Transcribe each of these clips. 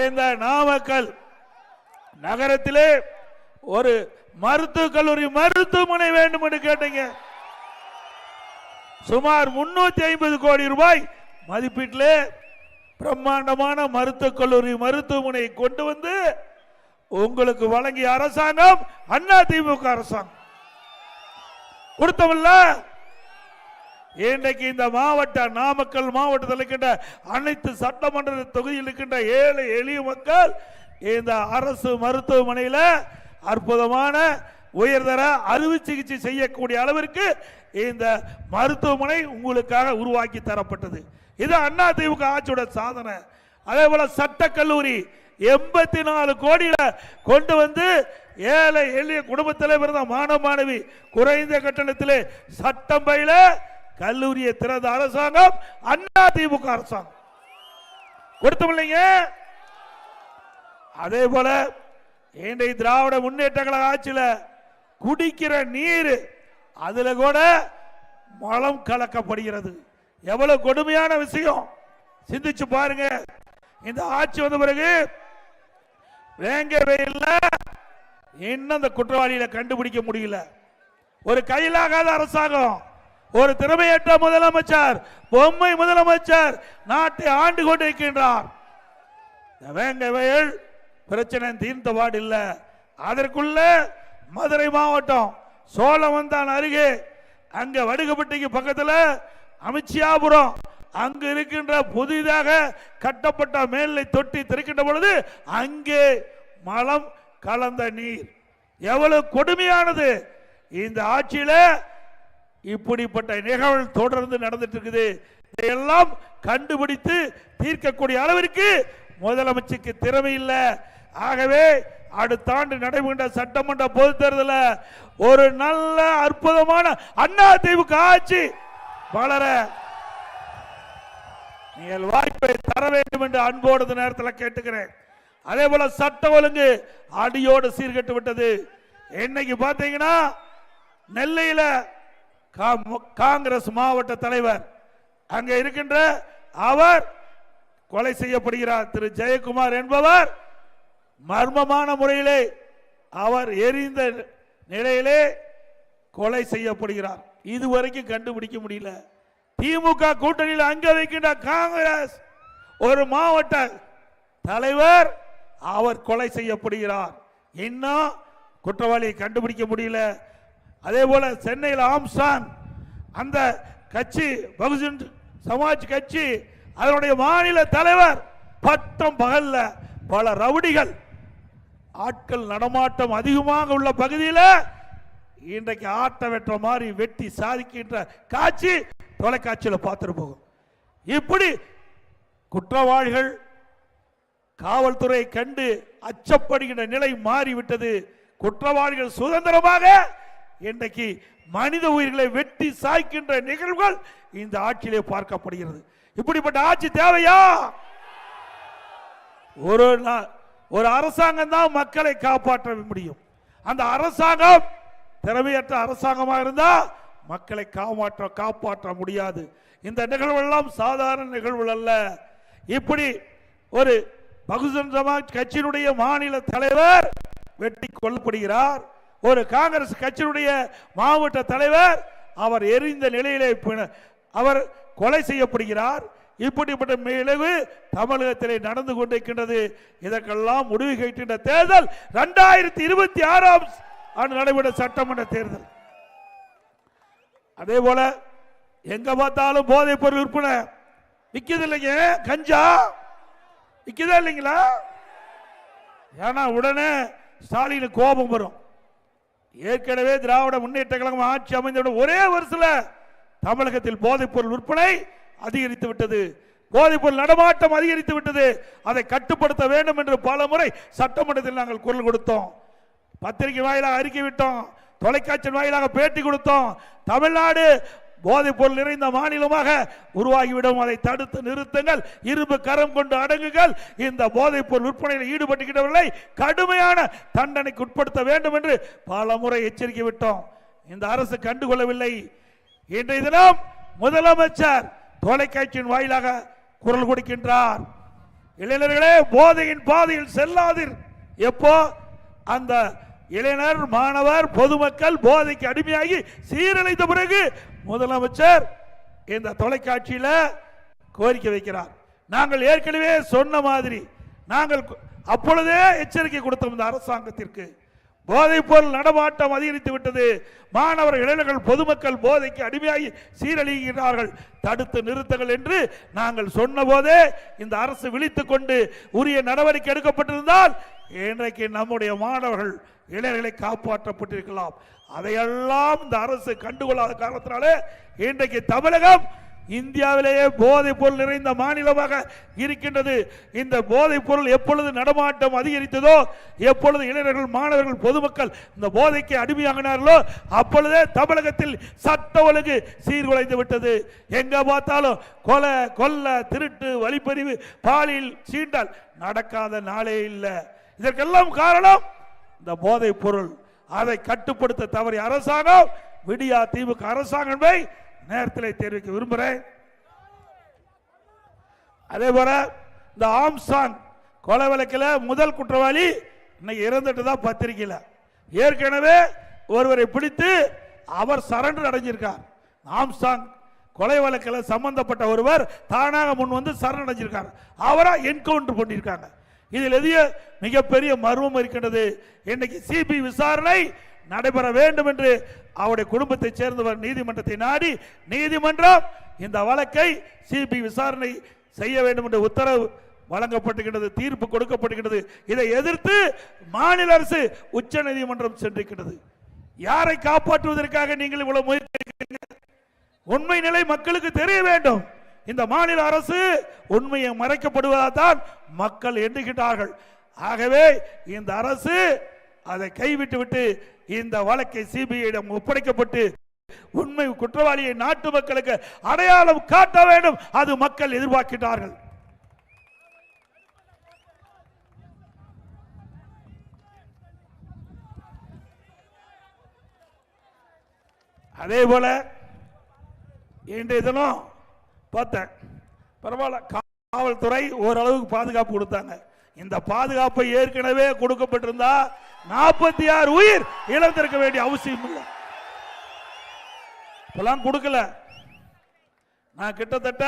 இந்த நாமக்கல் நகரத்திலே ஒரு மருத்துவக் கல்லூரி மருத்துவமனை வேண்டும் என்று கேட்டீங்க. சுமார் 350 கோடி ரூபாய் மதிப்பீட்டிலே பிரம்மாண்டமான மருத்துவக் கல்லூரி மருத்துவமனை கொண்டு வந்து உங்களுக்கு வழங்கிய அரசாங்கம் அதிமுக அரசாங்கம். கொடுத்தவல்ல. இன்றைக்கு இந்த நாமக்கல் மாவட்டத்தில் இருக்கின்ற அனைத்து சட்டமன்ற தொகுதியில் இருக்கின்ற ஏழை எளிய மக்கள் இந்த அரசு மருத்துவமனையில் அற்புதமான உயர்தர அறுவை சிகிச்சை செய்யக்கூடிய அளவிற்கு இந்த மருத்துவமனை உங்களுக்காக உருவாக்கி தரப்பட்டது. இது அதிமுக ஆட்சியோட சாதனை. அதே போல சட்ட கல்லூரி 84 கோடியில கொண்டு வந்து ஏழை எளிய குடும்பத்தில் பிறந்த மாணவ மாணவி குறைந்த கட்டணத்திலே சட்டம் பயில கல்லூரியை திறந்த அரசாங்கம் அதிமுக அரசாங்கம். கொடுத்தமில்லைங்க. அதே போல இன்றைய திராவிட முன்னேற்ற கழக ஆட்சியில் குடிக்கிற நீர் அதுல கூட மலம் கலக்கப்படுகிறது. எவ்வளவு கொடுமையான விஷயம் சிந்திச்சு பாருங்க. இந்த ஆட்சி வந்த பிறகு வேங்க வெயில்ல இன்னும் அந்த குற்றவாளிகளை கண்டுபிடிக்க முடியல. ஒரு கையிலாகாத அரசாங்கம், ஒரு திறமையற்ற முதலமைச்சர், பொம்மை முதலமைச்சர் நாட்டை ஆண்டு கொண்டிருக்கின்றார். வேங்க வெயில் பிரச்சனை தீர்ந்தபாடு இல்ல. அதற்குள்ள மதுரை மாவட்டம் சோழவந்தான் அருகே அங்க வடுகப்பட்டிக்கு பக்கத்தில் அமைச்சியாபுரம் அங்கு இருக்கின்ற புதிதாக கட்டப்பட்ட மேல்நிலை தொட்டி திறக்கின்ற பொழுது அங்கே மலம் கலந்த நீர் எவ்வளவு கொடுமையானது. இந்த ஆட்சியில இப்படிப்பட்ட நிகழ்வு தொடர்ந்து நடந்துட்டு இருக்குது. இதையெல்லாம் கண்டுபிடித்து தீர்க்கக்கூடிய அளவிற்கு முதலமைச்சருக்கு திறமை இல்லை. ஆகவே அடுத்த ஆண்டு நடைபெறுகின்ற சட்டமன்ற பொது தேர்தலில் ஒரு நல்ல அற்புதமான அதிமுக ஆட்சி வளர நீங்கள் வாய்ப்பை தர வேண்டும் என்று அன்போடு நேரத்தில் கேட்டுக்கிறேன். அதே போல சட்ட ஒழுங்கு அடியோடு சீர்கட்டு விட்டது. இன்னைக்கு பாத்தீங்கன்னா நெல்லையில காங்கிரஸ் மாவட்ட தலைவர் அங்க இருக்கின்ற அவர் கொலை செய்யப்படுகிறார். திரு ஜெயக்குமார் என்பவர் மர்மமான முறையிலே அவர் எரிந்த நிலையிலே கொலை செய்யப்படுகிறார். இதுவரைக்கும் கண்டுபிடிக்க முடியல. திமுக கூட்டணியில் அங்க வைக்கின்ற காங்கிரஸ் ஒரு மாவட்ட தலைவர் அவர் கொலை செய்யப்படுகிறார். இன்னும் குற்றவாளியை கண்டுபிடிக்க முடியல. அதே போல சென்னையில் ஆம்சான் அந்த கட்சி பகுஜன் சமாஜ் கட்சி அதனுடைய மாநில தலைவர் பட்டம் பகல்ல பல ரவுடிகள் ஆட்கள் நடமாட்டம் அதிகமாக உள்ள பகுதியில் இன்றைக்கு ஆட்ட வெற்ற மாதிரி வெட்டி சாதிக்கின்ற காட்சி தொலைக்காட்சியில் பார்த்துட்டு போகும். இப்படி குற்றவாளிகள் காவல்துறை கண்டு அச்சப்படுகின்ற நிலை மாறிவிட்டது. குற்றவாளிகள் சுதந்திரமாக இன்றைக்கு மனித உயிர்களை வெட்டி சாய்க்கின்ற நிகழ்வுகள் இந்த ஆட்சியிலே பார்க்கப்படுகிறது. இப்படிப்பட்ட ஆட்சி தேவையா? ஒரு அரசாங்கம் தான் மக்களை காப்பாற்ற முடியும். அந்த அரசாங்கம் திறமையற்ற அரசாங்கமாக இருந்தா மக்களை காப்பாற்ற முடியாது. இந்த நிகழ்வுகள் சாதாரண நிகழ்வுகள் அல்ல. இப்படி ஒரு பகுஜன் சமாஜ் கட்சியினுடைய மாநில தலைவர் வெட்டி கொல்லப்படுகிறார். ஒரு காங்கிரஸ் கட்சியினுடைய மாவட்ட தலைவர் அவர் எரிந்த நிலையிலே அவர் கொலை செய்யப்படுகிறார். இப்படிப்பட்ட விளைவு தமிழகத்திலே நடந்து கொண்டிருக்கின்றது. இதற்கெல்லாம் முடிவு கேட்கின்ற தேர்தல் 2026 ஆண்டு நடைபெற்ற சட்டமன்ற தேர்தல். அதே போல எங்க பார்த்தாலும் போதைப் பொருள் விற்பனை விற்கிறது இல்லைங்க. கஞ்சா விற்கிறதா இல்லைங்களா? ஏன்னா உடனே ஸ்டாலின் கோபம் வரும். ஏற்கனவே திராவிட முன்னேற்ற கழகம் ஆட்சி அமைந்த ஒரே வருஷத்தில் தமிழகத்தில் போதைப் பொருள் விற்பனை அதிகரித்து விட்டது. போதைப் பொருள் நடமாட்டம் அதிகரித்து விட்டது. அதை கட்டுப்படுத்த வேண்டும் என்று பல முறை சட்டமன்றத்தில் நாங்கள் குரல் கொடுத்தோம். பத்திரிகை வாயிலாக அறிக்கை விட்டோம். தொலைக்காட்சி வாயிலாக பேட்டி கொடுத்தோம். தமிழ்நாடு போதைப் பொருள் நிறைந்த மாநிலமாக உருவாகிவிடும். அதை தடுத்து நிறுத்துங்கள். இரும்பு கரம் கொண்டு அடங்குங்கள். இந்த போதைப் பொருள் விற்பனையில் ஈடுபட்டுகின்றவர்களை கடுமையான தண்டனைக்கு உட்படுத்த வேண்டும் என்று பல முறை எச்சரிக்கை விட்டோம். இந்த அரசு கண்டுகொள்ளவில்லை. இன்றைய தினம் முதலமைச்சர் தொலைக்காட்சியின் வாயிலாக குரல் கொடுக்கின்றார். இளைஞர்களே, போதையின் பாதையில் செல்லாதீர். எப்போ அந்த இளைஞர், மாணவர், பொதுமக்கள் போதைக்கு அடிமையாகி சீரழிந்த பிறகு முதலமைச்சர் இந்த தொலைக்காட்சியில கோரிக்கை வைக்கிறார். நாங்கள் ஏற்கனவே சொன்ன மாதிரி நாங்கள் அப்பொழுதே எச்சரிக்கை கொடுத்தோம் இந்த அரசாங்கத்திற்கு. போதைப் பொருள் நடமாட்டம் அதிகரித்து விட்டது. மாணவர், இளைஞர்கள், பொதுமக்கள் போதைக்கு அடிமையாகி சீரழிகிறார்கள், தடுத்து நிறுத்துங்கள் என்று நாங்கள் சொன்ன போதே இந்த அரசு விழித்துக் கொண்டு உரிய நடவடிக்கை எடுக்கப்பட்டிருந்தால் இன்றைக்கு நம்முடைய மாணவர்கள், இளைஞர்களை காப்பாற்றப்பட்டிருக்கலாம். அதையெல்லாம் இந்த அரசு கண்டுகொள்ளாத காரணத்தினாலே இன்றைக்கு தமிழகம் இந்தியாவிலேயே போதைப் பொருள் நிறைந்த மாநிலமாக இருக்கின்றது. இந்த போதைப் பொருள் எப்பொழுது நடமாட்டம் அதிகரித்ததோ, எப்பொழுது இளைஞர்கள், மாணவர்கள், பொதுமக்கள் இந்த போதைக்கு அடிமையாகினார்களோ அப்பொழுதே தமிழகத்தில் சட்ட ஒழுங்கு சீர்குலைந்து விட்டது. எங்க பார்த்தாலும் கொலை, கொல்ல, திருட்டு, வழிப்பறிவு, பாலியல் சீண்டல் நடக்காத நாளே இல்லை. இதற்கெல்லாம் காரணம் இந்த போதைப் பொருள். அதை கட்டுப்படுத்த தவறிய அரசாங்கம் விடியா திமுக அரசாங்கத்தை நேரத்தில் தெரிவிக்க விரும்புகிறேன். அதே போல இந்த ஆம்சாங் கொலை வழக்கில் முதல் குற்றவாளி இன்னைக்கு இறந்துட்டு தான் பத்திரிகையில். ஏற்கனவே ஒருவரை பிடித்து அவர் சரண்டர் அடைஞ்சிருக்கார். ஆம்சாங் கொலை வழக்கில் சம்பந்தப்பட்ட ஒருவர் தானாக முன் வந்து சரண் அடைஞ்சிருக்கார். அவரை என்கவுண்டர் பண்ணியிருக்காங்க. இதில் எதிய மிகப்பெரிய மர்மம் இருக்கின்றது. இன்னைக்கு சிபி விசாரணை நடைபெற வேண்டும் என்று அவருடைய குடும்பத்தை சேர்ந்தவர் நீதிமன்றத்தை நாடி, நீதிமன்றம் இந்த வழக்கை சிபி விசாரணை செய்ய வேண்டும் என்று உத்தரவு வழங்கப்பட்டிருக்கிறது, தீர்ப்பு கொடுக்கப்பட்டிருக்கிறது. இதை எதிர்த்து மாநில அரசு உச்ச நீதிமன்றம் சென்றிருக்கிறது. யாரை காப்பாற்றுவதற்காக நீங்கள் இவ்வளவு முயற்சி? உண்மை நிலை மக்களுக்கு தெரிய வேண்டும். இந்த மாநில அரசு உண்மையை மறைக்கப்படுவதால் தான் மக்கள் எண்ணுகிறார்கள். ஆகவே இந்த அரசு அதை கைவிட்டு விட்டு இந்த வழக்கை சிபிஐயிடம் ஒப்படைக்கப்பட்டு உண்மை குற்றவாளியை நாட்டு மக்களுக்கு அடையாளம் காட்ட வேண்டும். அது மக்கள் எதிர்பார்க்கிறார்கள். அதே போல இன்றைய தினம் பார்த்தேன், பரவாயில்ல, காவல்துறை ஓரளவுக்கு பாதுகாப்பு கொடுத்தாங்க. இந்த பாதுகாப்பை ஏற்கனவே கொடுக்கப்பட்டிருந்தா 46 உயிர் இழந்திருக்க வேண்டிய அவசியம் இல்லை. இப்பெல்லாம் கொடுக்கல. நான் கிட்டத்தட்ட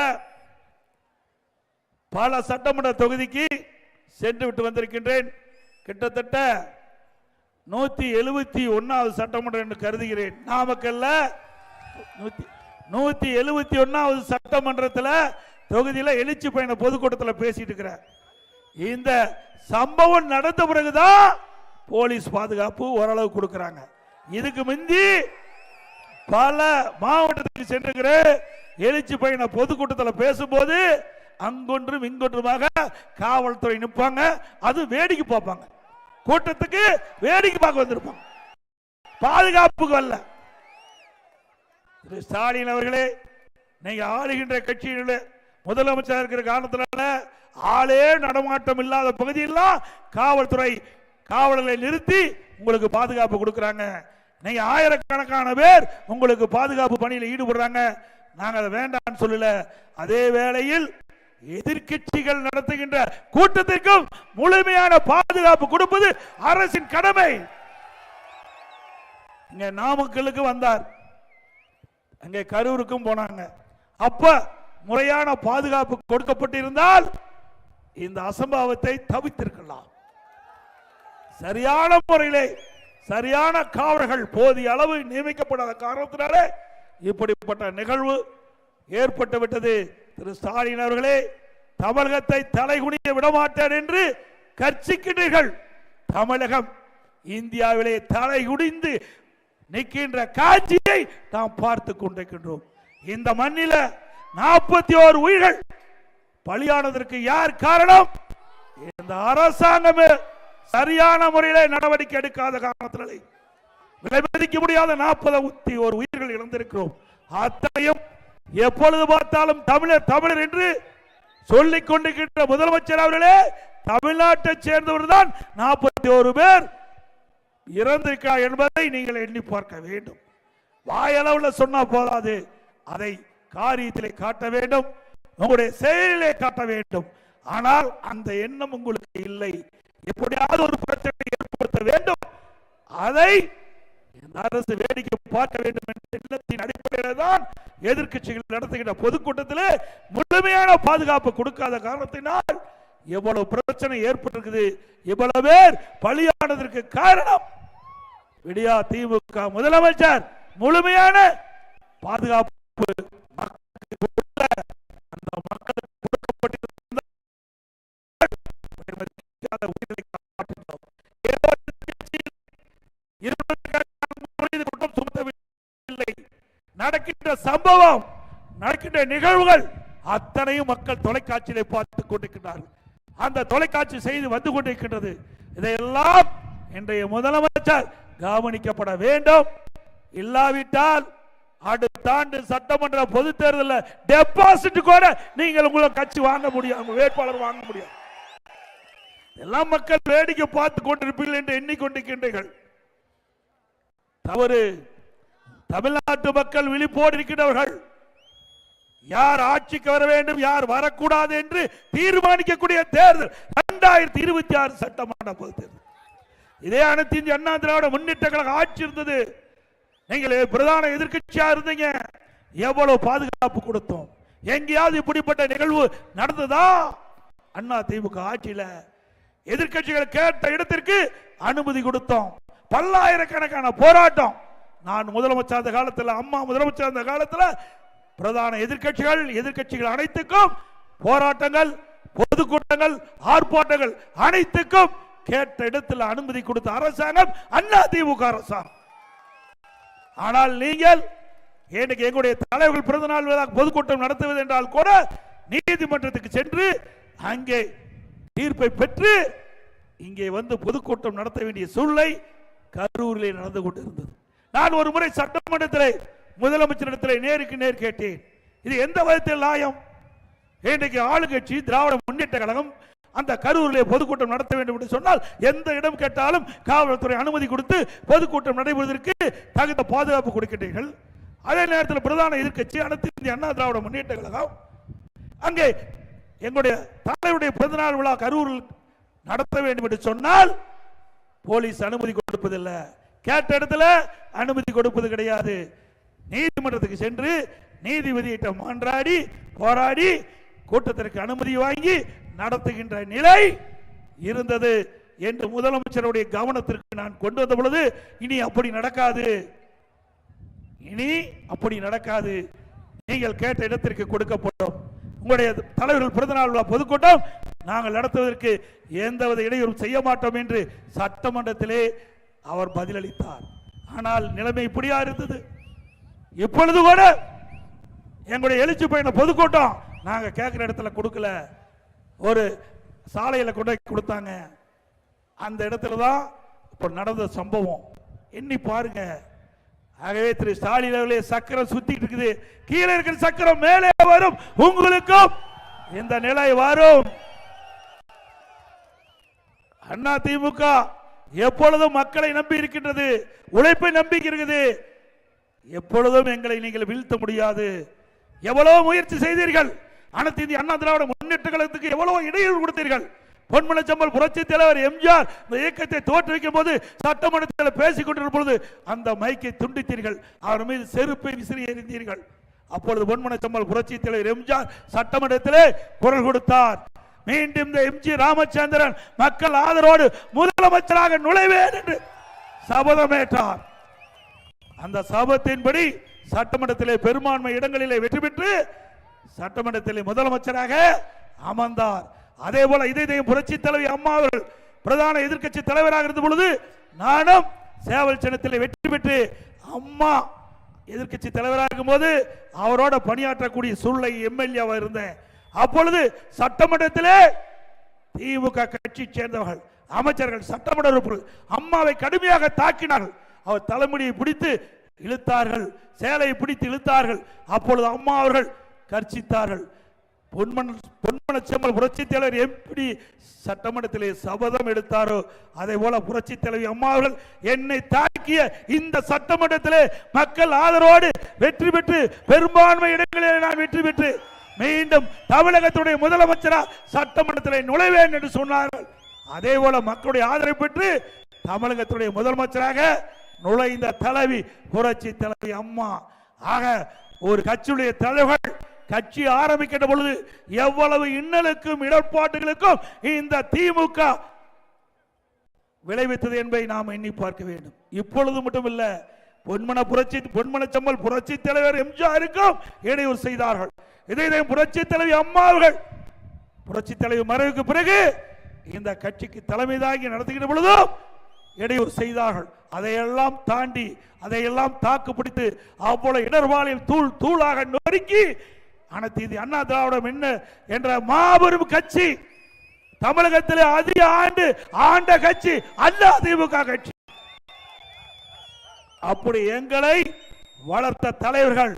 பல சட்டமன்ற தொகுதிக்கு சென்று விட்டு வந்திருக்கின்றேன். கிட்டத்தட்ட 171வது சட்டமன்றம் என்று கருதுகிறேன். நாமக்கல்ல 171வது சட்டமன்றத்தில் தொகுதியில் எழுச்சி பயண பொதுக்கூட்டத்தில் பேசிட்டு இருக்கிறேன். இந்த சம்பவம் நடந்த பிறகுதான் போலீஸ் பாதுகாப்பு ஓரளவு கொடுக்கிறாங்க. இதுக்கு முந்தி பல மாவட்டத்துக்கு சென்றுகிற எழுச்சி பயண பொதுக்கூட்டத்தில் பேசும்போது அங்கொன்றும் இங்கொன்றுமாக காவல்துறை நிற்பாங்க. அது வேடிக்கை பார்ப்பாங்க. கூட்டத்துக்கு வேடிக்கை பார்க்க வந்திருப்பாங்க, பாதுகாப்புக்கு வரல. ஸ்டாலின் அவர்களே, நீங்க ஆளுகின்ற கட்சியில முதலமைச்சர் இருக்கிற காரணத்தினால ஆளே நடமாட்டம் இல்லாத பகுதியெல்லாம் காவல்துறை காவலர்களை நிறுத்தி உங்களுக்கு பாதுகாப்பு கொடுக்கிறாங்க. நீங்க ஆயிரக்கணக்கான பேர் உங்களுக்கு பாதுகாப்பு பணியில் ஈடுபடுறாங்க. நாங்க அதை வேண்டாம்னு சொல்லல. அதே வேளையில் எதிர்க்கட்சிகள் நடத்துகின்ற கூட்டத்திற்கும் முழுமையான பாதுகாப்பு கொடுப்பது அரசின் கடமை. இங்க நாமக்கலுக்கு வந்தார், அங்கே கரூருக்கும் போனாங்க. அப்ப முறையான பாதுகாப்பு கொடுக்கப்பட்டிருந்தால் இந்த அசம்பாவத்தை தவிர்த்திருக்கலாம். சரியான முறையிலே சரியான காவலர்கள் போதிய அளவு நியமிக்கப்படாத காரணத்தினாலே இப்படிப்பட்ட நிகழ்வு ஏற்பட்டு விட்டது. திரு ஸ்டாலின் அவர்களே, தமிழகத்தை தலைகுனிய விடமாட்டேன் என்று கர்ச்சிக்கின்றீர்கள். தமிழகம் இந்தியாவிலே தலைகுனிந்து நிற்கின்ற காட்சியை நாம் பார்த்து கொண்டிருக்கின்றோம். இந்த மண்ணில 41 உயிர்கள் பலியானதற்கு யார் காரணம்? இந்த அரசாங்கமே சரியான முறையில் நடவடிக்கை எடுக்காத காரணத்தினாலே விலைமதிக்க முடியாத 41 உயிர்கள் இழந்திருக்கிறோம். அத்தனையும் எப்பொழுது பார்த்தாலும் தமிழர் தமிழர் என்று சொல்லிக் கொண்டிருக்கின்ற முதலமைச்சர் அவர்களே, தமிழ்நாட்டை சேர்ந்தவர் தான் 41 பேர் இறந்திருக்கிறார் என்பதை நீங்கள் எண்ணி பார்க்க வேண்டும். வாயளவில் சொன்னா போதாது, அதை காரியத்திலே காட்ட வேண்டும், உங்களுடைய செயலிலே காட்ட வேண்டும். ஆனால் அந்த எண்ணம் உங்களுக்கு இல்லை. எப்படியாவது ஒரு பிரச்சனை ஏற்படுத்த வேண்டும், அதை இந்த அரசு வேடிக்கை பார்க்க வேண்டும் என்ற எண்ணத்தின் அடிப்படையில் தான் எதிர்க்கட்சிகள் நடத்துகின்ற பொதுக்கூட்டத்தில் முழுமையான பாதுகாப்பு கொடுக்காத காரணத்தினால் எவ்வளவு பிரச்சனை ஏற்பட்டிருக்குது, இவ்வளவு பேர் பலியானதற்கு காரணம் விடியா திமுக முதலமைச்சர் முழுமையான பாதுகாப்பு அந்த மக்களுக்கு கொடுக்கப்பட்டிருந்த நடக்கின்ற சம்பவம், நடக்கின்ற நிகழ்வுகள் அத்தனையும் மக்கள் தொலைக்காட்சியிலே பார்த்துக் கொண்டிருக்கிறார்கள். அந்த தொலைக்காட்சி செய்தி வந்து கொண்டிருக்கின்றது. இதையெல்லாம் இன்றைய முதலமைச்சர் கவனிக்கப்பட வேண்டும். இல்லாவிட்டால் அடுத்த ஆண்டு சட்டமன்ற பொது தேர்தலில் டெபாசிட் கூட நீங்கள் உங்களை கட்சி வாங்க முடியும், வேட்பாளர் வாங்க முடியும். எல்லாம் மக்கள் வேடிக்கை பார்த்து கொண்டிருப்பீர்கள் என்று எண்ணிக்கொண்டிருக்கின்றீர்கள். தவறு. தமிழ்நாட்டு மக்கள் விழிப்போடு இருக்கின்றவர்கள். யார் ஆட்சிக்கு வர வேண்டும், யார் வரக்கூடாது என்று தீர்மானிக்கக்கூடிய தேர்தல் 2026 சட்டமன்ற பொது தேர்தல். இதே அனைத்து இந்திய அண்ணா திராவிட முன்னேற்ற கழக ஆட்சி இருந்தது. நீங்கள் பிரதான எதிர்க்கட்சியா இருந்தீங்க. எவ்வளவு பாதுகாப்பு கொடுத்தோம். எங்கேயாவது இப்படிப்பட்ட நிகழ்வு நடந்ததா? அண்ணா திமுக ஆட்சியில எதிர்க்கட்சிகள் கேட்ட இடத்திற்கு அனுமதி கொடுத்தோம். பல்லாயிரக்கணக்கான போராட்டம். நான் முதலமைச்சர் அந்த காலத்தில், அம்மா முதலமைச்சர் அந்த காலத்தில் பிரதான எதிர்க்கட்சிகள் அனைத்துக்கும் போராட்டங்கள், பொதுக்கூட்டங்கள், ஆர்ப்பாட்டங்கள் அனைத்துக்கும் கேட்ட இடத்தில் அனுமதி கொடுத்த அரசாங்கம் அண்ணா திமுக அரசாங்கம். ஆனால் நீங்கள் எனக்கு எங்களுடைய தலைவர்கள் பிறந்த நாள் பொதுக்கூட்டம் நடத்துவது என்றால் கூட நீதிமன்றத்துக்கு சென்று அங்கே தீர்ப்பை பெற்று இங்கே வந்து பொதுக்கூட்டம் நடத்த வேண்டிய சூழ்நிலை கரூரில் நடந்து கொண்டிருந்தது. நான் ஒரு முறை சட்டமன்றத்தில் முதலமைச்சரிடத்தில் நேருக்கு நேர் கேட்டேன், இது எந்த விதத்தில் நியாயம்? இன்றைக்கு ஆளுங்கட்சி திராவிட முன்னேற்ற கழகம் அந்த கரூரிலே பொதுக்கூட்டம் நடத்த வேண்டும் என்று சொன்னால் எந்த இடம் கேட்டாலும் காவல்துறை அனுமதி கொடுத்து பொதுக்கூட்டம் நடைபெறுவதற்கு தகுந்த பாதுகாப்பு கொடுக்கின்றீர்கள். அதே நேரத்தில் பிரதான எதிர்க்கட்சி அனைத்து இந்திய அண்ணா திராவிட முன்னேற்ற கழகம் அங்கே எங்களுடைய தலைவருடைய பிறந்தநாள் விழா கரூரில் நடத்த வேண்டும் என்று சொன்னால் போலீஸ் அனுமதி கொடுப்பதில்லை, கேட்ட இடத்துல அனுமதி கொடுப்பது கிடையாது. நீதிமன்றத்துக்கு சென்று நீதிபதியிடம் மன்றாடி போராடி கூட்டத்திற்கு அனுமதி வாங்கி நடத்துகின்ற நிலை இருந்தது என்று முதலமைச்சருடைய கவனத்திற்கு நான் கொண்டு வந்த பொழுது இனி அப்படி நடக்காது, நீங்கள் கேட்ட இடத்திற்கு கொடுக்கப்படும். உங்களுடைய தலைவர்கள் பிறந்தநாள் விழா பொதுக்கூட்டம் நாங்கள் நடத்துவதற்கு எந்தவித இடையூறும் செய்ய மாட்டோம் என்று சட்டமன்றத்திலே அவர் பதிலளித்தார். ஆனால் நிலைமை இப்படியா இருந்தது. இப்பொழுது கூட எங்களுடைய எழுச்சி பயண பொதுக்கூட்டம் நாங்க கேட்கிற இடத்துல கொடுக்கல, ஒரு சாலையில் கொண்டு கொடுத்தாங்க. அந்த இடத்துல தான் இப்ப நடந்த சம்பவம். எண்ணி பாருங்க. ஆகவே திரு ஸ்டாலின் அவர்களே, சக்கரம் சுத்திட்டு இருக்குது, கீழே இருக்கிற சக்கரம் மேலே வரும், உங்களுக்கும் இந்த நிலை வரும். அண்ணா திமுக எப்பொழுதும் மக்களை நம்பி இருக்கின்றது, உழைப்பை நம்பி இருக்குது. எப்பொழுதும் எங்களை நீங்கள் வீழ்த்த முடியாது. எவ்வளவு முயற்சி செய்தீர்கள், அனைத்து இந்திய அண்ணா திராவிட முன்னேற்ற கழகத்துக்கு எவ்வளவு இடையூறு கொடுத்தீர்கள். பொன்மனச்சம்பல் புரட்சி தலைவர் எம்ஜிஆர் இந்த இயக்கத்தை தோற்றுவிக்கும் போது சட்டமன்றத்தில் பேசிக் கொண்டிருக்கும் பொழுது அந்த மைக்கை துண்டித்தீர்கள், அவர் மீது செருப்பை விசிறி எறிந்தீர்கள். அப்பொழுது பொன்மனச்சம்பல் புரட்சி தலைவர் எம்ஜிஆர் சட்டமன்றத்திலே குரல் கொடுத்தார், மீண்டும் இந்த எம்ஜி ராமச்சந்திரன் மக்கள் ஆதரவோடு முதலமைச்சராக நுழைவேன் என்று சபதமேற்றார். அந்த சபதத்தின்படி சட்டமன்றத்திலே பெரும்பான்மை இடங்களிலே வெற்றி பெற்று சட்டமன்றத்திலே முதலமைச்சராக அமர்ந்தார். அதே போல இதே புரட்சி தலைவி அம்மா அவர்கள் பிரதான எதிர்க்கட்சி தலைவராக இருந்த பொழுது நானும் சேவல் சின்னத்திலே வெற்றி பெற்று அம்மா எதிர்க்கட்சி தலைவராக இருக்கும் போது அவரோட பணியாற்றக்கூடிய சூழ்நிலை எம்எல்ஏவா இருந்தேன். அப்பொழுது சட்டமன்றத்திலே திமுக கட்சி சேர்ந்தவர்கள் அமைச்சர்கள் சட்டமன்ற உறுப்பினர்கள் அம்மாவை கடுமையாக தாக்கினார்கள். அவர் தலைமுடியை பிடித்து இழுத்தார்கள், சேலையை பிடித்து இழுத்தார்கள். அப்பொழுது அம்மா அவர்கள் கர்ச்சித்தார்கள். பொன்மனச்செம்மல் புரட்சி தலைவர் எப்படி சட்டமன்றத்திலே சபதம் எடுத்தாரோ அதே போல புரட்சி தலைவி அம்மா அவர்கள் என்னை தாக்கிய இந்த சட்டமன்றத்திலே மக்கள் ஆதரவோடு வெற்றி பெற்று பெரும்பான்மை இடங்களில் நான் வெற்றி பெற்று மீண்டும் தமிழகத்துடைய முதலமைச்சராக சட்டமன்றத்தில் நுழைவேன் என்று சொன்னார்கள். அதே போல மக்களுடைய ஆதரவு பெற்று தமிழகத்துடைய முதலமைச்சராக நுழைந்த தலைவி புரட்சி தலைவி அம்மா. ஆக ஒரு கட்சியுடைய தலைவர்கள் கட்சி ஆரம்பிக்கின்ற பொழுது எவ்வளவு இன்னலுக்கும் இடர்பாடுகளுக்கும் இந்த திமுக விளைவித்தது என்பதை நாம் எண்ணி பார்க்க வேண்டும். இப்பொழுது மட்டுமில்ல, பொன்மனச்செம்மல் புரட்சி தலைவர் எம்ஜிஆருக்கும் இடையூறு செய்தார்கள். இதை புரட்சி தலைவி அம்மா அவர்கள் புரட்சி தலைவி மறைவுக்கு பிறகு இந்த கட்சிக்கு தலைமை தாங்கி நடத்துகின்ற பொழுதும் இடையூறு செய்தார்கள். அதையெல்லாம் தாண்டி அதையெல்லாம் தாக்கு பிடித்து அவ்வளவு இடர்பாலில் தூள் தூளாக நொறுக்கி அனைத்து இந்திய அண்ணா திராவிடம் என்ன என்ற மாபெரும் கட்சி தமிழகத்திலே அதிக ஆண்டு ஆண்ட கட்சி அல்ல திமுக கட்சி. அப்படி எங்களை வளர்த்த தலைவர்கள்.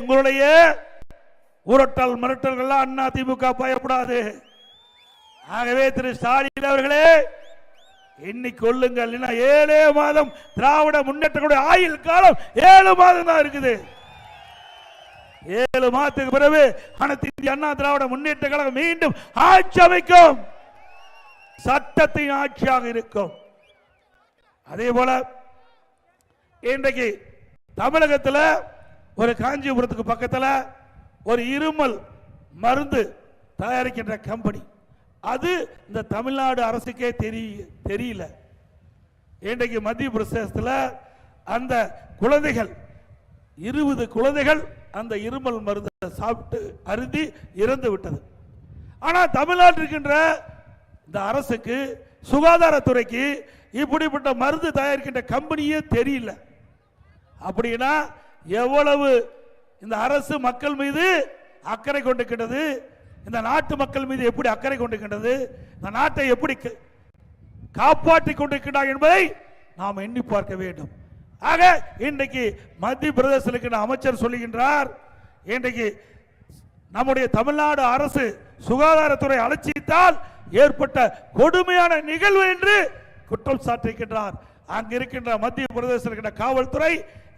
உங்களுடைய உரட்டல் மிரட்டல்கள் அண்ணா திமுக பயப்படாது. ஆகவே திரு ஸ்டாலின் அவர்களே எண்ணி கொள்ளுங்கள். 7 மாதம் திராவிட முன்னேற்ற ஆயுள் காலம் 7 மாதம் தான் இருக்குது. 7 மாதத்துக்கு பிறகு அனைத்து இந்திய அண்ணா திராவிட முன்னேற்ற கழகம் மீண்டும் ஆட்சி அமைக்கும், சட்டத்தின் ஆட்சியாக இருக்கும். அதே போல இன்றைக்கு தமிழகத்தில் ஒரு காஞ்சிபுரத்துக்கு பக்கத்தில் ஒரு இருமல் மருந்து தயாரிக்கின்ற கம்பெனி, அது இந்த தமிழ்நாடு அரசுக்கே தெரியல. இன்றைக்கு மத்திய பிரதேசத்தில் அந்த குழந்தைகள் 20 குழந்தைகள் அந்த இருமல் மருந்து சாப்பிட்டு அருந்தி இறந்து விட்டது. ஆனால் தமிழ்நாட்டில் இருக்கின்ற இந்த அரசுக்கு சுகாதாரத்துறைக்கு இப்படிப்பட்ட மருந்து தயாரிக்கின்ற கம்பெனியே தெரியல. அப்படின்னா எவ்வளவு இந்த அரசு மக்கள் மீது அக்கறை கொண்டிருக்கின்றது, இந்த நாட்டு மக்கள் மீது எப்படி அக்கறை கொண்டிருக்கின்றது, இந்த நாட்டை எப்படி காப்பாற்றிக் கொண்டிருக்கிறார் என்பதை நாம் எண்ணி பார்க்க வேண்டும். ஆக இன்றைக்கு மத்திய பிரதேசத்தில் அமைச்சர் சொல்லுகின்றார், இன்றைக்கு நம்முடைய தமிழ்நாடு அரசு சுகாதாரத்துறை அலட்சியத்தால் ஏற்பட்ட கொடுமையான நிகழ்வு என்று குற்றம் சாட்டியிருக்கின்றார். அங்கு இருக்கின்ற மத்திய பிரதேசத்தில் இருக்கின்ற காவல்துறை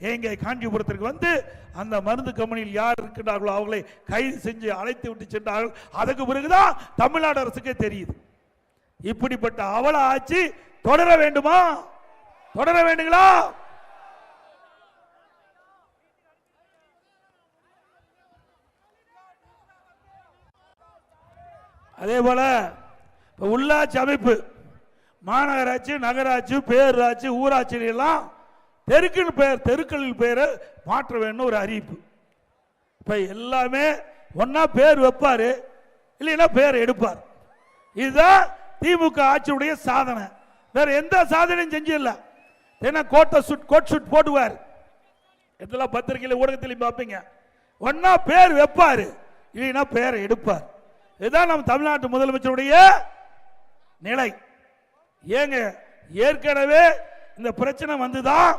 எங்கே காஞ்சிபுரத்திற்கு வந்து அந்த மருந்து கம்பெனியில் யார் இருக்கின்றார்களோ அவர்களை கைது செஞ்சு அழைத்து விட்டு சென்றார்கள். அதுக்கு பிறகுதான் தமிழ்நாடு அரசுக்கே தெரியுது. இப்படிப்பட்ட அவல ஆட்சி தொடர வேண்டுமா? தொடர வேண்டுங்களா? அதே போல உள்ளாட்சி அமைப்பு, மாநகராட்சி, நகராட்சி, பேரூராட்சி, ஊராட்சி எல்லாம் தெருக்களில் பேரை மாற்ற வேண்டும் ஒரு அறிவிப்பு. இப்ப எல்லாமே ஒன்னா பேர் வைப்பாரு, இல்லைன்னா பேர் எடுப்பார். இதுதான் திமுக ஆட்சியுடைய சாதனை. வேற எந்த சாதனையும் செஞ்சிடல. ஏன்னா கோட் ஷூட் போடுவார், இதெல்லாம் பத்திரிகையில் ஊடகத்திலையும் பார்ப்பீங்க. ஒன்னா பேர் வைப்பாரு, இல்லைன்னா பேரை எடுப்பார். இதுதான் நம்ம தமிழ்நாட்டு முதலமைச்சருடைய நிலை. ஏங்க ஏற்கனவே இந்த பிரச்சனை வந்துதான்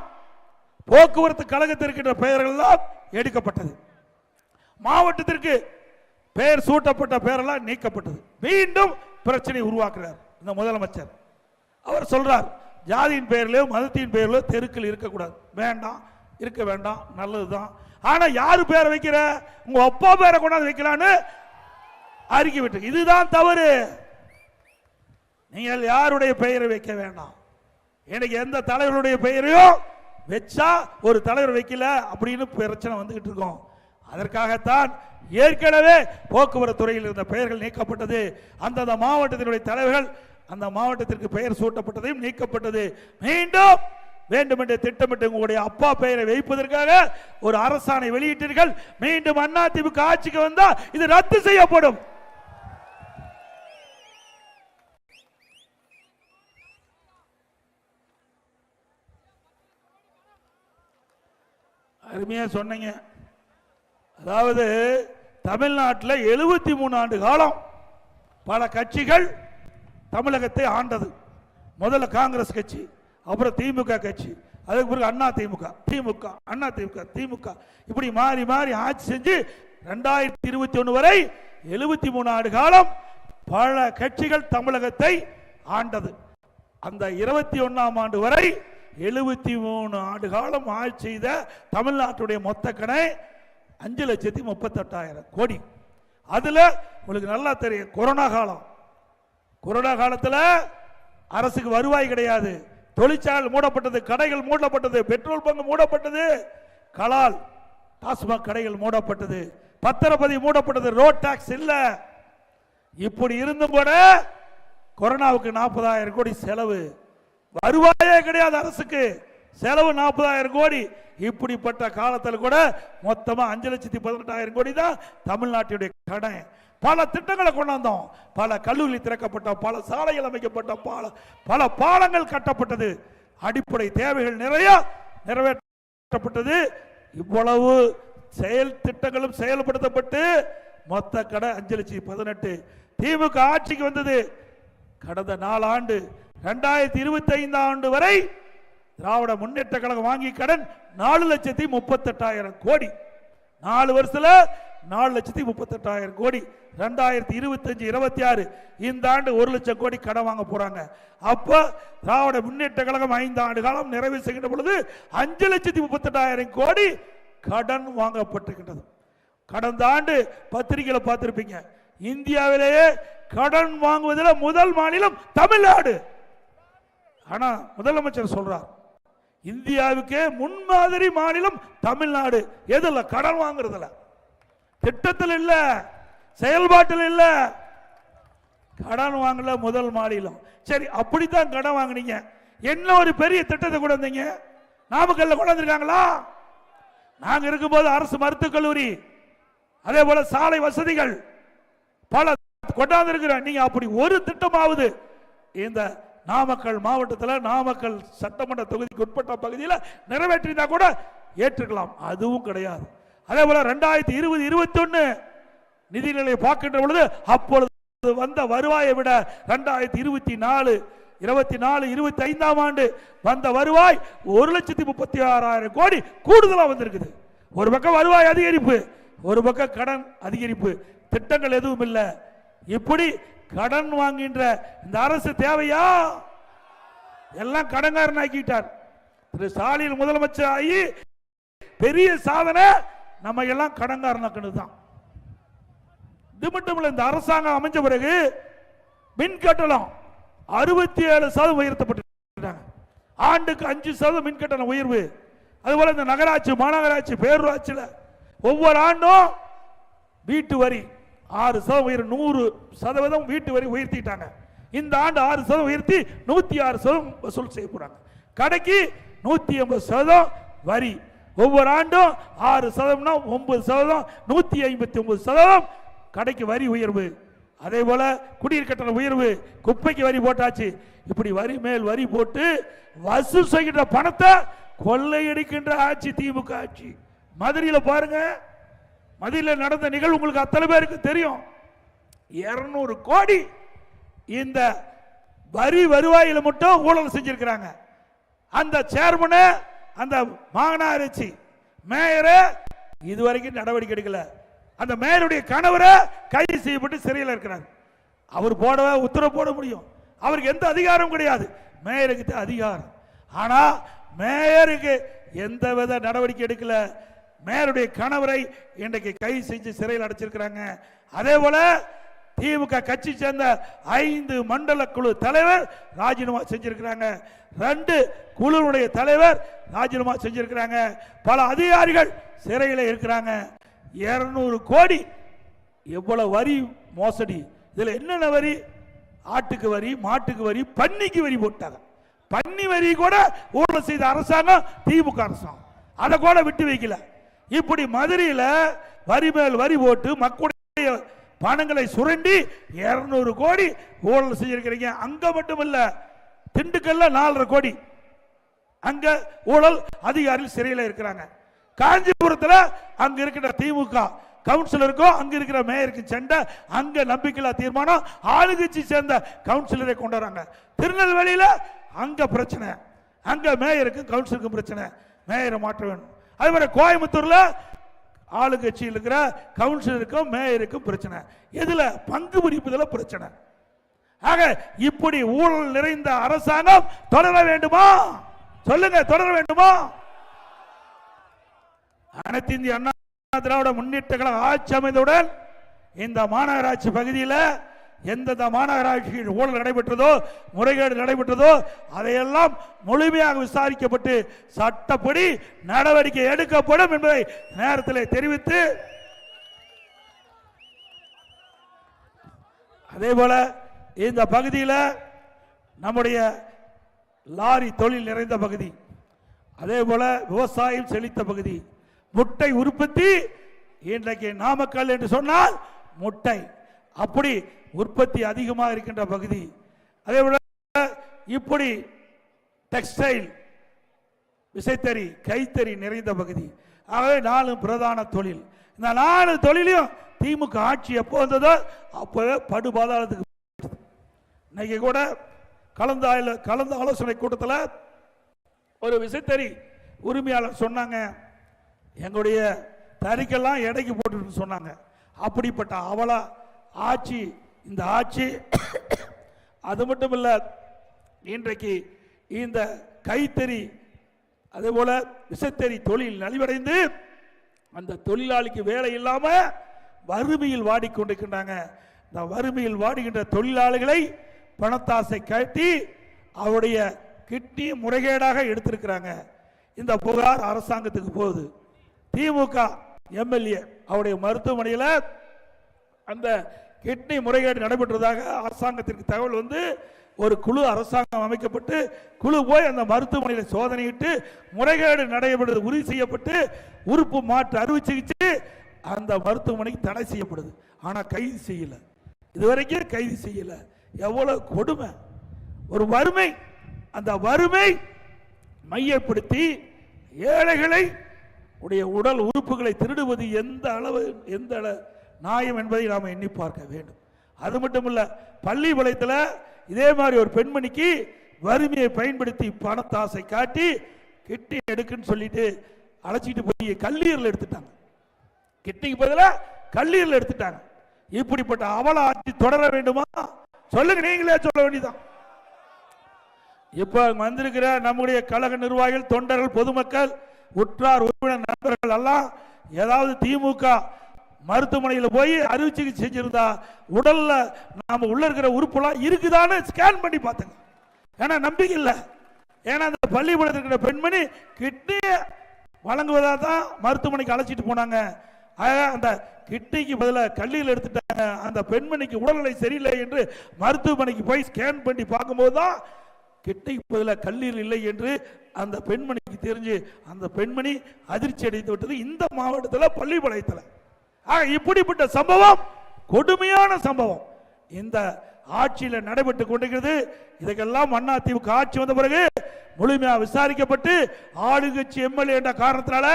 போக்குவரத்து கழகத்திற்கு பெயர்கள் எல்லாம் எடுக்கப்பட்டது, மாவட்டத்திற்கு பெயர் சூட்டப்பட்ட பெயரெல்லாம் நீக்கப்பட்டது. மீண்டும் பிரச்சனை உருவாக்குறார் இந்த முதலமைச்சர். அவர் சொல்றார், ஜாதியின் பெயரிலோ மதத்தின் பெயரிலோ தெருக்கள் இருக்கக்கூடாது. வேண்டாம், இருக்க வேண்டாம், நல்லதுதான். ஆனா யாரு பேரை வைக்கிற? உங்க அப்பா பேரை கொண்டாந்து வைக்கலான்னு அறிக்கை விட்டு. இதுதான் தவறு. நீங்கள் யாருடைய பெயரை வைக்க வேண்டாம். எனக்கு எந்த தலைவருடைய பெயரையும் வச்சா ஒரு தலைவர் வைக்கல அப்படின்னு பிரச்சனை வந்துகிட்டு இருக்கோம். அதற்காகத்தான் ஏற்கனவே போக்குவரத்து துறையில் இருந்த பெயர்கள் நீக்கப்பட்டது. அந்தந்த மாவட்டத்தினுடைய தலைவர்கள் அந்த மாவட்டத்திற்கு பெயர் சூட்டப்பட்டதையும் நீக்கப்பட்டது. மீண்டும் வேண்டுமென்று திட்டமிட்டு உங்களுடைய அப்பா பெயரை வைப்பதற்காக ஒரு அரசாணை வெளியிட்டீர்கள். மீண்டும் அதிமுக ஆட்சிக்கு வந்தால் இது ரத்து செய்யப்படும். அருமையா சொன்னீங்க. அதாவது தமிழ்நாட்டில் 73 ஆண்டு காலம் பல கட்சிகள் தமிழகத்தை ஆண்டது. முதல்ல காங்கிரஸ் கட்சி, அப்புறம் திமுக கட்சி, அதுக்கு பிறகு அண்ணா திமுக, திமுக, அண்ணா திமுக, திமுக, இப்படி மாறி மாறி ஆட்சி செஞ்சு 2021 வரை 73 ஆண்டு காலம் பல கட்சிகள் தமிழகத்தை ஆண்டது. அந்த 21ஆம் ஆண்டு வரை 73 ஆண்டு காலம் ஆட்சி செய்த தமிழ்நாட்டுடைய மொத்த கணை 5,38,000 கோடி. அதுல உங்களுக்கு நல்லா தெரியும், கொரோனா காலம். கொரோனா காலத்தில் அரசுக்கு வருவாய் கிடையாது. தொழிற்சாலை மூடப்பட்டது, கடைகள் மூடப்பட்டது, பெட்ரோல் பங்கு மூடப்பட்டது, கலால் டாஸ்மாக் கடைகள் மூடப்பட்டது, பத்திரப்பதிவு மூடப்பட்டது, ரோட் டாக்ஸ் இல்ல. இப்படி இருந்தும் கூட கொரோனாவுக்கு 40,000 கோடி செலவு. வருவாயே கிடையாது அரசுக்கு, செலவு 40,000 கோடி. இப்படிப்பட்ட காலத்தில் கூட மொத்தமா 5,18,000 கோடி தான் தமிழ்நாட்டுடைய கடன். பல திட்டங்களை கொண்டு வந்தோம், பல கல்லூரி திறக்கப்பட்ட, பல சாலைகள் அமைக்கப்பட்ட, பல பாலங்கள் கட்டப்பட்டது, அடிப்படை தேவைகள் நிறைய நிறைவேற்றப்பட்டது. இவ்வளவு செயல் திட்டங்களும் செயல்படுத்தப்பட்டு மொத்த கடன் 5,18,000. திமுக ஆட்சிக்கு வந்தது கடந்த 4 ஆண்டு 2025 ஆண்டு வரை திராவிட முன்னேற்ற கழகம் வாங்கி கடன் 4,38,000 கோடி. 4 வருஷத்துல 4,38,000 கோடி. 2025-26 இந்த ஆண்டு 1 லட்சம் கோடி கடன் வாங்க போறாங்க. அப்ப திராவிட முன்னேற்ற கழகம் 5 ஆண்டு காலம் நிறைவு செய்கின்ற பொழுது 5,38,000 கோடி கடன் வாங்கப்பட்டிருக்கின்றது. கடந்த ஆண்டு பத்திரிகையில் பார்த்திருப்பீங்க, இந்தியாவிலேயே கடன் வாங்குவதில் முதல் மாநிலம் தமிழ்நாடு. ஆனா முதலமைச்சர் சொல்றார், இந்தியாவுக்கே முன்மாதிரி மாநிலம் தமிழ்நாடு. எதுல? கடன் வாங்குறதுல, திட்டத்தில் இல்ல, செயல்பாட்டில் இல்ல, கடன் வாங்கல முதல் மாநிலம். சரி, அப்படித்தான் கடன் வாங்கினீங்க. என்ன ஒரு பெரிய திட்டத்தை கொண்டு வந்தீங்க? நாமக்கல்ல கொண்டு வந்திருக்காங்களா? நாங்க இருக்கும்போது அரசு மருத்துவக் கல்லூரி, அதே போல சாலை வசதிகள் பல கொண்டாந்து இருக்கிறோம். நீங்க அப்படி ஒரு திட்டமாவது இந்த நாமக்கல் மாவட்டத்தில், நாமக்கல் சட்டமன்ற தொகுதிக்கு உட்பட்ட பகுதியில் நிறைவேற்றினா கூட ஏற்றுக்கலாம். அதுவும் கிடையாது. அதே போல 2020-21 நிதிநிலை பார்க்கின்ற பொழுது அப்பொழுது வந்த வருவாயை விட 2024-25 ஆண்டு வந்த வருவாய் 1,36,000 கோடி கூடுதலா வந்திருக்குது. ஒரு பக்கம் வருவாய் அதிகரிப்பு, ஒரு பக்கம் கடன் அதிகரிப்பு, திட்டங்கள் எதுவும் இல்லை. இப்படி கடன் வாங்குகின்ற இந்த அரசு தேவையா? எல்லாம் கடன்காரன் ஆக்கிட்டார். திரு ஸ்டாலின் முதலமைச்சர் ஆகி பெரிய சாதனை நம்ம எல்லாம் கடன்காரனாக்குனது தான். இது மட்டும் இல்ல, இந்த அரசாங்கம் அமைஞ்ச பிறகு மின் கட்டணம் 67% உயர்த்தப்பட்டிருக்காங்க. ஆண்டுக்கு 5% மின் கட்டண உயர்வு. அதுபோல இந்த நகராட்சி, மாநகராட்சி, பேரூராட்சியில் ஒவ்வொரு ஆண்டும் வீட்டு வரி 6% உயர், 100% வீட்டு வரி உயர்த்திட்டாங்க. இந்த ஆண்டு 6% உயர்த்தி 106% வசூல் செய்ய போறாங்க. கடைக்கு 180% வரி. ஒவ்வொரு ஆண்டும் 6%, 9%, 159% கடைக்கு வரி உயர்வு. அதே போல குடிநீர் கட்டண உயர்வு, குப்பைக்கு வரி போட்டாச்சு. இப்படி வரி மேல் வரி போட்டு வசூல் செய்கின்ற பணத்தை கொள்ளையடிக்கின்ற ஆட்சி திமுக ஆட்சி. மதுரையில் பாருங்க, மதுரையில் நடந்த நிகழ்வு உங்களுக்கு அத்தனை பேருக்கு தெரியும். 200 கோடி இந்த வரி வருவாயில் மட்டும் ஊழல் செஞ்சிருக்கிறாங்க. அந்த சேர்மனை, அந்த மாநகராட்சி மேயரை இதுவரைக்கும் நடவடிக்கை எடுக்கல. அந்த மேயருடைய கணவரை கைது செய்யப்பட்டு சிறையில் இருக்கிறார். அவர் போடவே உத்தரவு போட முடியும், அவருக்கு எந்த அதிகாரம் கிடையாது. மேயருக்கு அதிகாரம். ஆனா மேயருக்கு எந்தவித நடவடிக்கை எடுக்கல. மேயருடைய கணவரை இன்றைக்கு கைது செஞ்சு சிறையில் அடைச்சிருக்கிறாங்க. அதே போல திமுக கட்சி சேர்ந்த 5 மண்டல குழு தலைவர் ராஜினாமா செஞ்சிருக்கிறாங்க. 2 குழுவுடைய தலைவர் ராஜினாமா செஞ்சிருக்கிறாங்க. பல அதிகாரிகள் சிறையில் இருக்கிறாங்க. 200 கோடி எவ்வளவு வரி மோசடி. இதுல என்னென்ன வரி? ஆட்டுக்கு வரி, மாட்டுக்கு வரி, பன்னிக்கு வரி போட்டாங்க. பன்னி வரி கூட ஊழல் செய்த அரசாங்கம் திமுக அரசாங்கம், அதை கூட விட்டு வைக்கல. இப்படி மதுரையில் வரி மேல் வரி போட்டு மக்களுடைய பணங்களை சுரண்டி 200 கோடி ஊழல் செஞ்சிருக்கிறீங்க. அங்க மட்டுமல்ல, திண்டுக்கல்ல 4.5 கோடி அங்க ஊழல் அதிகாரிகள் சிறையில் இருக்கிறாங்க. காஞ்சிபுரத்தில் அங்க இருக்கிற திமுக கவுன்சிலருக்கும் அங்க இருக்கிற மேயருக்கு சண்டை, அங்க நம்பிக்கையில்லா தீர்மானம், ஆளுங்கட்சி சேர்ந்த கவுன்சிலரை கொண்டு வராங்க. திருநெல்வேலியில அங்க பிரச்சனை, அங்க மேயருக்கும் கவுன்சிலருக்கும் பிரச்சனை, மேயரை மாற்ற வேணும். அதே மாதிரி கோயம்புத்தூர்ல ஆளுங்கட்சியில் இருக்கிற கவுன்சிலருக்கும் மேயருக்கும் பிரச்சனை. எதுல? பங்கு பிரிப்பதுல பிரச்சனை. ஆக இப்படி ஊழல் நிறைந்த அரசாங்கம் தொடர வேண்டுமா? சொல்லுங்க, தொடர வேண்டுமா? அனைத்து இந்திய அண்ணா திராவிட முன்னேற்ற கழக ஆட்சி அமைந்தவுடன் இந்த மாநகராட்சி பகுதியில் எந்தெந்த மாநகராட்சியில் ஊழல் நடைபெற்றதோ, முறைகேடு நடைபெற்றதோ அதையெல்லாம் முழுமையாக விசாரிக்கப்பட்டு சட்டப்படி நடவடிக்கை எடுக்கப்படும் என்பதை நேரத்தில் தெரிவித்து, அதே போல இந்த பகுதியில் நம்முடைய லாரி தொழில் நிறைந்த பகுதி, அதே போல விவசாயம் செழித்த பகுதி, முட்டை உற்பத்தி இன்றைக்கு நாமக்கல் என்று சொன்னால் முட்டை அப்படி உற்பத்தி அதிகமாக இருக்கின்ற பகுதி, அதே போல இப்படி டெக்ஸ்டைல் விசைத்தறி கைத்தறி நிறைந்த பகுதி. ஆகவே 4 பிரதான தொழில். இந்த 4 தொழிலையும் திமுக ஆட்சி எப்போ வந்ததோ அப்பவே படுபாதாளத்துக்கு. இன்னைக்கு கூட கலந்த ஆலோசனை கூட்டத்தில் ஒரு விசைத்தறி உரிமையாளர் சொன்னாங்க, எங்களுடைய தறிக்கெல்லாம் எடைக்கு போட்டு சொன்னாங்க. அப்படிப்பட்ட அவல ஆட்சி இந்த ஆட்சி. அது மட்டும் இல்ல, இன்றைக்கு இந்த கைத்தறி அதே போல விசைத்தறி தொழில் நலிவடைந்து அந்த தொழிலாளிக்கு வேலை இல்லாம வறுமையில் வாடிக்கொண்டிருக்கின்றாங்க. இந்த வறுமையில் வாடுகின்ற தொழிலாளிகளை பணத்தாசை கட்டி அவருடைய கிட்னி முறைகேடாக எடுத்திருக்கிறாங்க. இந்த புகார் அரசாங்கத்துக்கு போகுது. திமுக எம்எல்ஏ அவருடைய மருத்துவமனையில் அந்த கிட்னி முறைகேடு நடைபெற்றதாக அரசாங்கத்திற்கு தகவல் வந்து ஒரு குழு அரசாங்கம் அமைக்கப்பட்டு குழு போய் அந்த மருத்துவமனையில் சோதனையிட்டு முறைகேடு நடைபெறுவது உறுதி செய்யப்பட்டு உறுப்பு மாற்று அறுவை சிகிச்சை அந்த மருத்துவமனைக்கு தடை செய்யப்படுது. ஆனா கைது செய்யல, இதுவரைக்கும் கைது செய்யல. எவ்வளவு கொடுமை, ஒரு வறுமை. அந்த வறுமை மையப்படுத்தி ஏழைகளை உடைய உடல் உறுப்புகளை திருடுவது எந்த அளவு எந்த நியாயம் என்பதை நாம் எண்ணி பார்க்க வேண்டும். அது மட்டுமல்ல, பள்ளி வளையத்தில் இதே மாதிரி ஒரு பெண்மணிக்கு வறுமையை பயன்படுத்தி பணத்தாசை காட்டி கிட்னி எடுக்குன்னு சொல்லிட்டு அழைச்சிட்டு போய் கல்லீரல் எடுத்துட்டாங்க. கிட்னிக்கு பதிலாக கல்லீரல் எடுத்துட்டாங்க. இப்படிப்பட்ட அவல ஆட்சி தொடர வேண்டுமா? சொல்லுங்க, நீங்களே சொல்ல வேண்டியதான். இப்ப வந்திருக்கிற நம்முடைய கழக நிர்வாகிகள், தொண்டர்கள், பொதுமக்கள், உற்றார் உறவினர் நண்பர்கள் எல்லாம் ஏதாவது திமுக மருத்துவமனையில் போய் அறுவை சிகிச்சை செஞ்சிருந்தா உடல்ல நாம உள்ள இருக்கிற உறுப்புலாம் இருக்குதான்னு ஸ்கேன் பண்ணி பார்த்துங்க. ஏன்னா நம்பிக்கை இல்லை. ஏன்னா அந்த பள்ளிக்கூடத்தில் இருக்கிற பெண்மணி கிட்னியை வழங்குவதா தான் மருத்துவமனைக்கு அழைச்சிட்டு போனாங்க. அந்த கிட்னிக்கு பதிலாக கல்லீரல் எடுத்துட்டாங்க. அந்த பெண்மணிக்கு உடல்நிலை சரியில்லை என்று மருத்துவமனைக்கு போய் ஸ்கேன் பண்ணி பார்க்கும்போது தான் கிட்னிக்கு பதிலாக கல்லீரல் இல்லை என்று அந்த பெண்மணிக்கு தெரிஞ்சு அந்த பெண்மணி அதிர்ச்சி அடைந்து விட்டது இந்த மாவட்டத்தில் பள்ளிப்பாளையத்தில். இப்படிப்பட்ட சம்பவம், கொடுமையான சம்பவம் இந்த ஆட்சியில் நடைபெற்றுக் கொண்டிருக்கிறது. இதுக்கெல்லாம் அதிமுக ஆட்சி வந்த பிறகு முழுமையாக விசாரிக்கப்பட்டு ஆளுங்கட்சி எம்எல்ஏ என்ற காரணத்தினால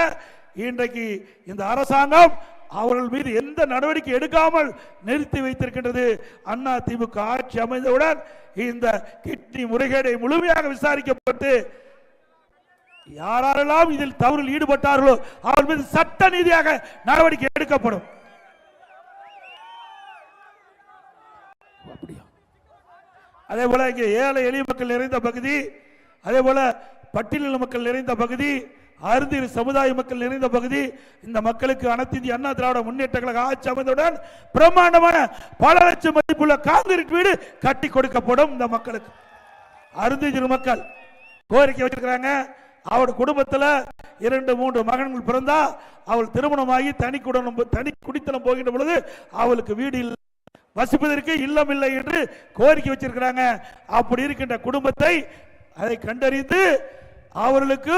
இன்றைக்கு இந்த அரசாங்கம் அவர்கள் மீது எந்த நடவடிக்கை எடுக்காமல் நிறுத்தி வைத்திருக்கின்றது. அதிமுக ஆட்சி அமைந்தவுடன் இந்த கிட்னி முறைகேடை முழுமையாக விசாரிக்கப்பட்டு யாரெல்லாம் இதில் தவறில் ஈடுபட்டார்களோ அவர்கள் மீது சட்ட நீதியாக நடவடிக்கை எடுக்கப்படும். அதே போல இங்கே ஏழை எளிய மக்கள் நிறைந்த பகுதி, அதே போல பட்டியலின மக்கள் நிறைந்த பகுதி, அருந்திரு சமுதாய மக்கள் நிறைந்த பகுதி. இந்த மக்களுக்கு அனைத்து இந்திய அண்ணா திராவிட முன்னேற்ற கழக ஆட்சி அமைந்தவுடன் பிரம்மாண்டமான பல லட்சம் மதிப்புள்ள காங்கிரீட் வீடு கட்டி கொடுக்கப்படும். இந்த மக்களுக்கு அருந்திரு மக்கள் கோரிக்கை வச்சிருக்கிறாங்க. அவருடைய குடும்பத்தில் 2-3 மகன்கள் பிறந்தா அவள் திருமணமாகி தனி குடித்தனம் போகின்ற பொழுது அவளுக்கு வீடு இல்லை, வசிப்பதற்கு இல்லம் இல்லை என்று கோரிக்கை வச்சிருக்கிறாங்க. அப்படி இருக்கின்ற குடும்பத்தை அதை கண்டறிந்து அவர்களுக்கு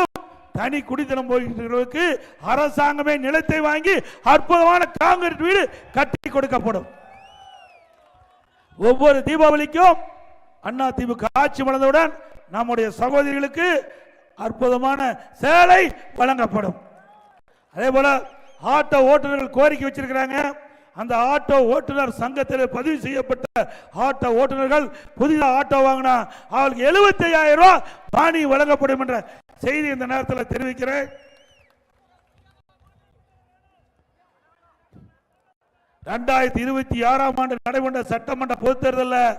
தனி குடித்தனம் போகின்றவர்களுக்கு அரசாங்கமே நிலத்தை வாங்கி அற்புதமான காங்கிரீட் வீடு கட்டி கொடுக்கப்படும். ஒவ்வொரு தீபாவளிக்கும் அதிமுக ஆட்சி வளர்ந்தவுடன் நம்முடைய சகோதரிகளுக்கு அற்புதமான சேலை வழங்கப்படும். அதே போல ஆட்டோ ஓட்டுநர்கள் கோரிக்கை வச்சிருக்கிறாங்க. அந்த ஆட்டோ ஓட்டுநர் சங்கத்தில் பதிவு செய்யப்பட்ட ஆட்டோ ஓட்டுநர்கள் புதிதாக ஆட்டோ வாங்கினா அவர்களுக்கு 75,000 ரூபாய் மானியம் வழங்கப்படும் என்ற செய்தி இந்த நேரத்தில் தெரிவிக்கிறேன். 2026 ஆண்டு நடைபெற்ற சட்டமன்ற பொதுத் தேர்தலில்